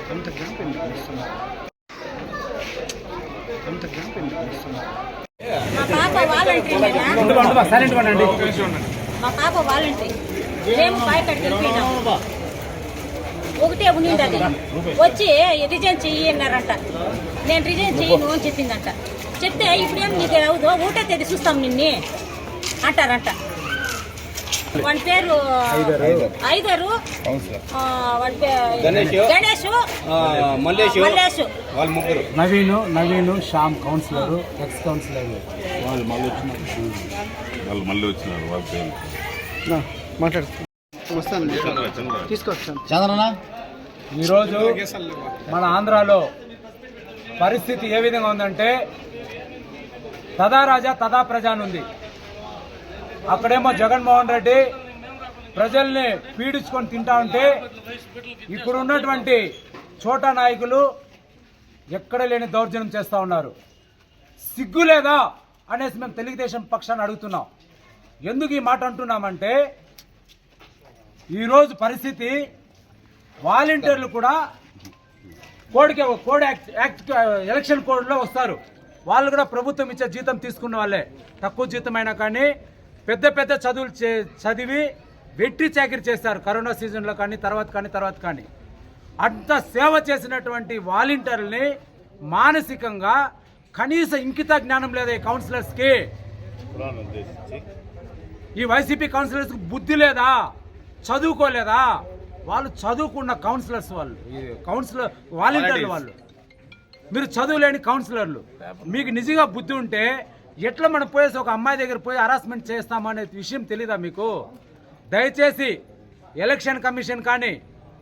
మా పాప వాలంటరీ మేము పాయకడికి వెళ్ళిపోయినాము. ఒకటే ఉండింది, అది వచ్చి రిజైన్ చెయ్యి అన్నారంట. నేను రిజైన్ చెయ్యను అని చెప్పిందంట. చెప్తే ఇప్పుడేం నీకు అవుదో ఒకటే తేదీ చూస్తాం నిన్ను అంటారంట. వాడి పేరు ఐదరు, Ganesh, Mallesh, Naveen Shyam councillor, ex councillor వాళ్ళు మళ్ళీ వచ్చినారు. చంద్రనా, ఈరోజు మన ఆంధ్రాలో పరిస్థితి ఏ విధంగా ఉందంటే తదా రాజా తదా ప్రజా ఉంది. అక్కడేమో జగన్మోహన్ రెడ్డి ప్రజల్ని పీడించుకొని తింటా ఉంటే ఇక్కడ ఉన్నటువంటి చోటా నాయకులు ఎక్కడ లేని దౌర్జన్యం చేస్తూ ఉన్నారు. సిగ్గు లేదా అనేసి మేము తెలుగుదేశం పక్షాన్ని అడుగుతున్నాం. ఎందుకు ఈ మాట అంటున్నామంటే ఈరోజు పరిస్థితి వాలంటీర్లు కూడా కోడ్ యాక్ట్ ఎలక్షన్ కోడ్లో వస్తారు. వాళ్ళు కూడా ప్రభుత్వం ఇచ్చే జీతం తీసుకున్న వాళ్ళే. తక్కువ జీతమైనా కానీ పెద్ద పెద్ద చదువులు చదివి వెట్టి చాకిరి చేస్తారు. కరోనా సీజన్లో కానీ తర్వాత కానీ అంత సేవ చేసినటువంటి వాలంటీర్లని మానసికంగా కనీస ఇంకిత జ్ఞానం లేదా ఈ కౌన్సిలర్స్కి, ఈ వైసీపీ కౌన్సిలర్స్కి బుద్ధి లేదా, చదువుకోలేదా? వాళ్ళు చదువుకున్న కౌన్సిలర్స్, వాలంటీర్లు వాళ్ళు. మీరు చదువులేని కౌన్సిలర్లు. మీకు నిజంగా బుద్ధి ఉంటే ఎట్లా మనం పోయేసి ఒక అమ్మాయి దగ్గర పోయి హరాస్మెంట్ చేస్తామనే విషయం తెలీదా మీకు? దయచేసి ఎలక్షన్ కమిషన్ కానీ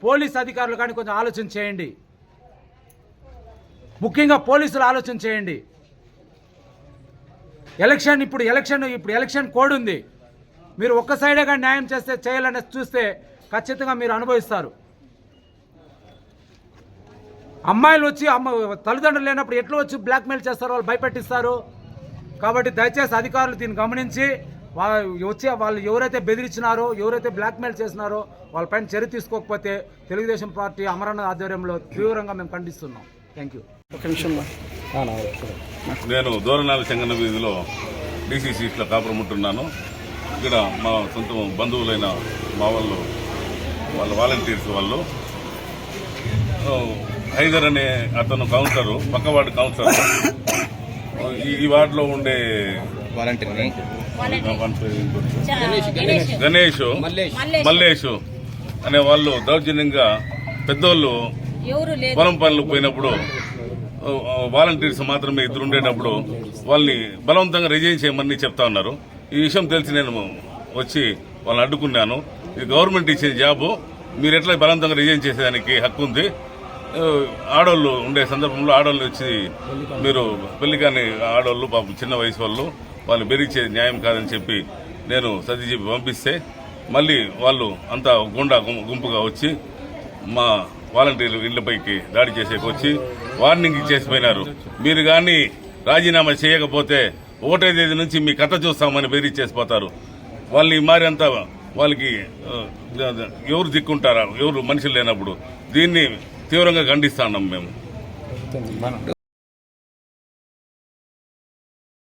పోలీస్ అధికారులు కానీ కొంచెం ఆలోచన చేయండి. ముఖ్యంగా పోలీసులు ఆలోచన చేయండి. ఇప్పుడు ఎలక్షన్ కోడ్ ఉంది. మీరు ఒక్క సైడేగా న్యాయం చేయాలని చూస్తే ఖచ్చితంగా మీరు అనుభవిస్తారు. అమ్మాయిలు వచ్చి తల్లిదండ్రులు లేనప్పుడు ఎట్లా వచ్చి బ్లాక్మెయిల్ చేస్తారు, వాళ్ళు భయపెట్టిస్తారు. కాబట్టి దయచేసి అధికారులు దీన్ని గమనించి వాళ్ళు ఎవరైతే బెదిరించినారో, ఎవరైతే బ్లాక్మెయిల్ చేసినారో వాళ్ళపైన చర్య తీసుకోకపోతే తెలుగుదేశం పార్టీ అమరనాథ్ ఆధ్వర్యంలో తీవ్రంగా మేము ఖండిస్తున్నాం. Thank you. నేను దూరనాల చెంగన్న వీధిలో డీసీ సీట్లో కాపురం ఉంటున్నాను. ఇక్కడ మా సొంత బంధువులైన మా వాళ్ళ వాలంటీర్స్ వాళ్ళు హైదర్ అనే అతను కౌన్సిలరు, పక్క వార్డు కౌన్సిలర్, ఈ వార్డులో ఉండే గణేష్, మల్లేష్ అనే వాళ్ళు దౌర్జన్యంగా పెద్దోళ్ళు పొలం పనులు పోయినప్పుడు వాలంటీర్స్ మాత్రమే ఇద్దరు ఉండేటప్పుడు వాళ్ళని బలవంతంగా రిజైన్ చేయమని చెప్తా ఉన్నారు. ఈ విషయం తెలిసి నేను వచ్చి వాళ్ళని అడ్డుకున్నాను. ఇది గవర్నమెంట్ ఇచ్చిన జాబు, మీరు ఎట్లా బలవంతంగా రిజైన్ చేసేదానికి హక్కు ఉంది. ఆడవాళ్ళు ఉండే సందర్భంలో ఆడవాళ్ళు వచ్చి మీరు పెళ్లి కాని ఆడవాళ్ళు, పాపం చిన్న వయసు వాళ్ళు బెదిరించే న్యాయం కాదని చెప్పి నేను సర్ది చెప్పి పంపిస్తే మళ్ళీ వాళ్ళు అంతా గుంపుగా వచ్చి మా వాలంటీర్లు ఇళ్లపైకి దాడి చేసేకొచ్చి వార్నింగ్ ఇచ్చేసిపోయినారు. మీరు కానీ రాజీనామా చేయకపోతే 1వ తేదీ నుంచి మీ కథ చూస్తామని బెదిరించేసిపోతారు. వాళ్ళని మారి అంతా వాళ్ళకి ఎవరు దిక్కుంటారా, ఎవరు మనుషులు లేనప్పుడు దీన్ని తీవ్రంగా ఖండిస్తున్నాం మేము.